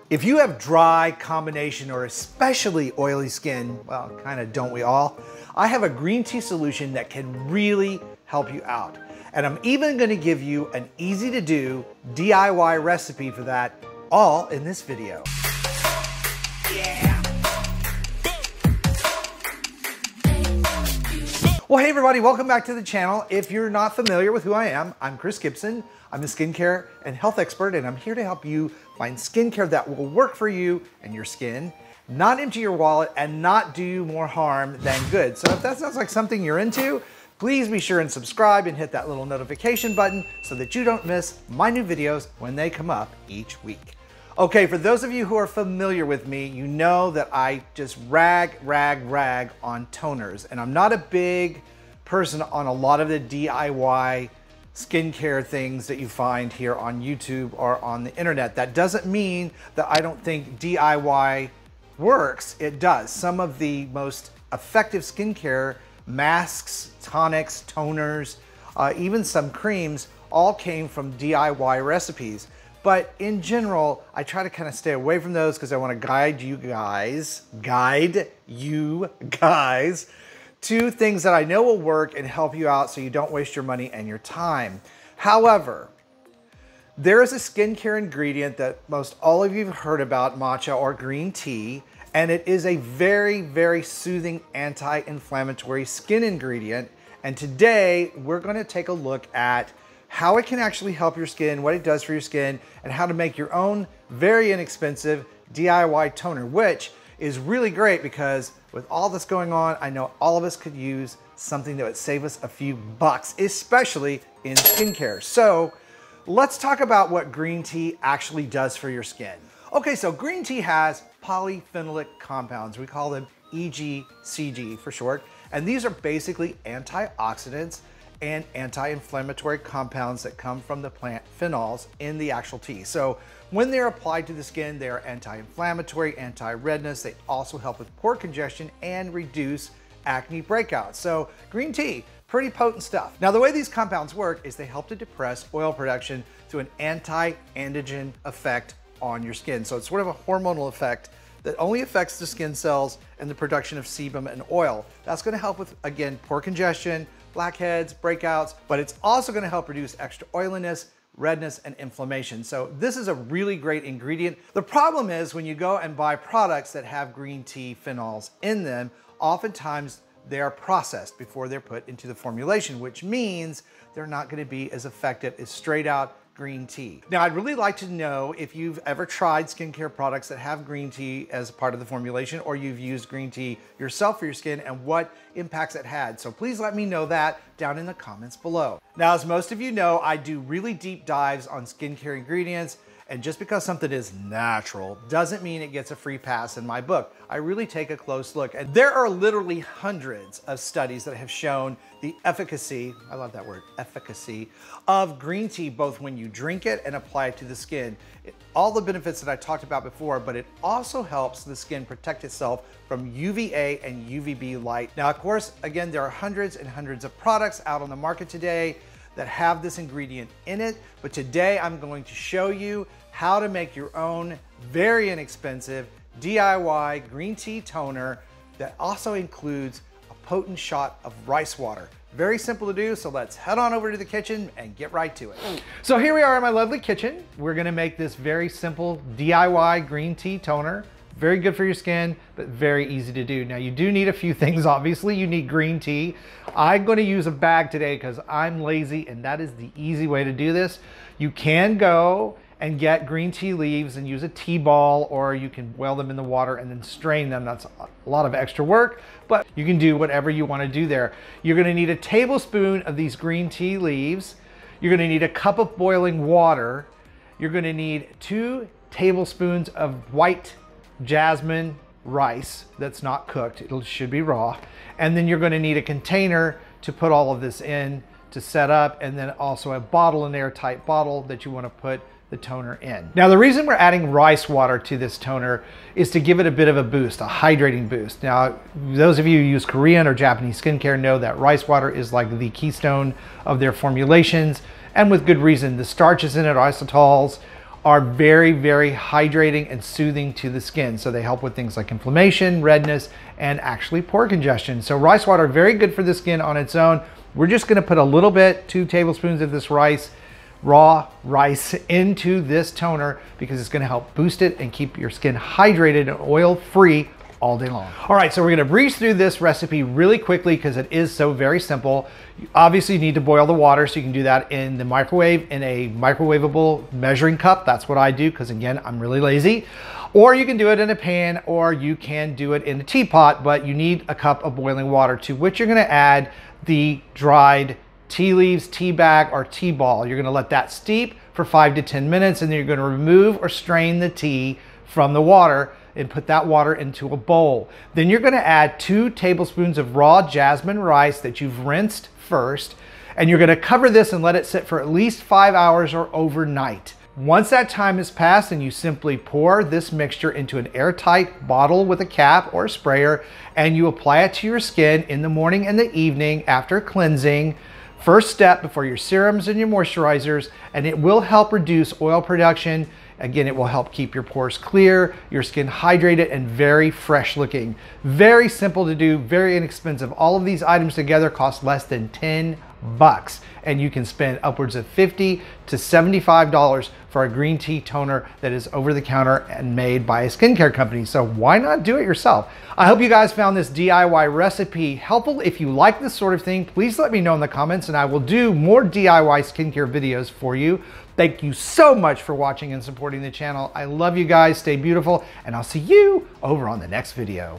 If you have dry, combination, or especially oily skin, well, kind of don't we all? I have a green tea solution that can really help you out. And I'm even gonna give you an easy to do DIY recipe for that, all in this video. Yeah. Well, hey everybody, welcome back to the channel. If you're not familiar with who I am, I'm Chris Gibson. I'm a skincare and health expert, and I'm here to help you find skincare that will work for you and your skin, not empty your wallet, and not do you more harm than good. So if that sounds like something you're into, please be sure and subscribe and hit that little notification button so that you don't miss my new videos when they come up each week. Okay, for those of you who are familiar with me, you know that I just rag on toners, and I'm not a big person on a lot of the DIY skincare things that you find here on YouTube or on the internet. That doesn't mean that I don't think DIY works. It does. Some of the most effective skincare masks, tonics, toners, even some creams all came from DIY recipes. But in general, I try to kind of stay away from those because I want to guide you guys to things that I know will work and help you out so you don't waste your money and your time. However, there is a skincare ingredient that most all of you have heard about, matcha or green tea, and it is a very soothing anti-inflammatory skin ingredient. And today we're going to take a look at how it can actually help your skin, what it does for your skin, and how to make your own very inexpensive DIY toner, which is really great because with all this going on, I know all of us could use something that would save us a few bucks, especially in skincare. So let's talk about what green tea actually does for your skin. Okay, so green tea has polyphenolic compounds. We call them EGCG for short. And these are basically antioxidants and anti-inflammatory compounds that come from the plant phenols in the actual tea. So when they're applied to the skin, they're anti-inflammatory, anti-redness. They also help with pore congestion and reduce acne breakouts. So green tea, pretty potent stuff. Now the way these compounds work is they help to depress oil production through an anti-androgen effect on your skin. So it's sort of a hormonal effect that only affects the skin cells and the production of sebum and oil. That's gonna help with, again, pore congestion, blackheads, breakouts, but it's also gonna help reduce extra oiliness, redness, and inflammation. So this is a really great ingredient. The problem is when you go and buy products that have green tea phenols in them, oftentimes they are processed before they're put into the formulation, which means they're not gonna be as effective as straight out green tea. Now, I'd really like to know if you've ever tried skincare products that have green tea as part of the formulation, or you've used green tea yourself for your skin and what impacts it had. So please let me know that down in the comments below. Now, as most of you know, I do really deep dives on skincare ingredients, and just because something is natural doesn't mean it gets a free pass in my book. I really take a close look. And there are literally hundreds of studies that have shown the efficacy, I love that word, efficacy, of green tea, both when you drink it and apply it to the skin. All the benefits that I talked about before, but it also helps the skin protect itself from UVA and UVB light. Now, of course, again, there are hundreds and hundreds of products out on the market today that have this ingredient in it, but today I'm going to show you how to make your own very inexpensive DIY green tea toner that also includes a potent shot of rice water. Very simple to do, so let's head on over to the kitchen and get right to it. So here we are in my lovely kitchen. We're gonna make this very simple DIY green tea toner. Very good for your skin, but very easy to do. Now you do need a few things, obviously. You need green tea. I'm gonna use a bag today because I'm lazy, and that is the easy way to do this. You can go and get green tea leaves and use a tea ball, or you can boil them in the water and then strain them. That's a lot of extra work, but you can do whatever you wanna do there. You're gonna need a tablespoon of these green tea leaves. You're gonna need a cup of boiling water. You're gonna need 2 tablespoons of white jasmine rice that's not cooked. It should be raw. And then you're gonna need a container to put all of this in to set up, and then also a bottle, an airtight bottle that you wanna put the toner in. Now, the reason we're adding rice water to this toner is to give it a bit of a boost, a hydrating boost. Now, those of you who use Korean or Japanese skincare know that rice water is like the keystone of their formulations, and with good reason. The starches in it, isotols, are very, very hydrating and soothing to the skin. So they help with things like inflammation, redness, and actually pore congestion. So rice water, very good for the skin on its own. We're just gonna put a little bit, 2 tablespoons of this raw rice into this toner because it's gonna help boost it and keep your skin hydrated and oil-free all day long. All right, so we're gonna breeze through this recipe really quickly because it is so very simple. You obviously need to boil the water, so you can do that in the microwave in a microwavable measuring cup. That's what I do because, again, I'm really lazy. Or you can do it in a pan, or you can do it in a teapot, but you need a cup of boiling water, to which you're gonna add the dried tea leaves, tea bag, or tea ball. You're gonna let that steep for 5 to 10 minutes, and then you're gonna remove or strain the tea from the water and put that water into a bowl. Then you're gonna add 2 tablespoons of raw jasmine rice that you've rinsed first, and you're gonna cover this and let it sit for at least 5 hours or overnight. Once that time has passed, and you simply pour this mixture into an airtight bottle with a cap or a sprayer, and you apply it to your skin in the morning and the evening after cleansing. First step before your serums and your moisturizers, and it will help reduce oil production. Again, it will help keep your pores clear, your skin hydrated, and very fresh looking. Very simple to do, very inexpensive. All of these items together cost less than $10, and you can spend upwards of $50 to $75 for a green tea toner that is over the counter and made by a skincare company. So why not do it yourself? I hope you guys found this DIY recipe helpful. If you like this sort of thing, please let me know in the comments, and I will do more DIY skincare videos for you. Thank you so much for watching and supporting the channel. I love you guys. Stay beautiful, and I'll see you over on the next video.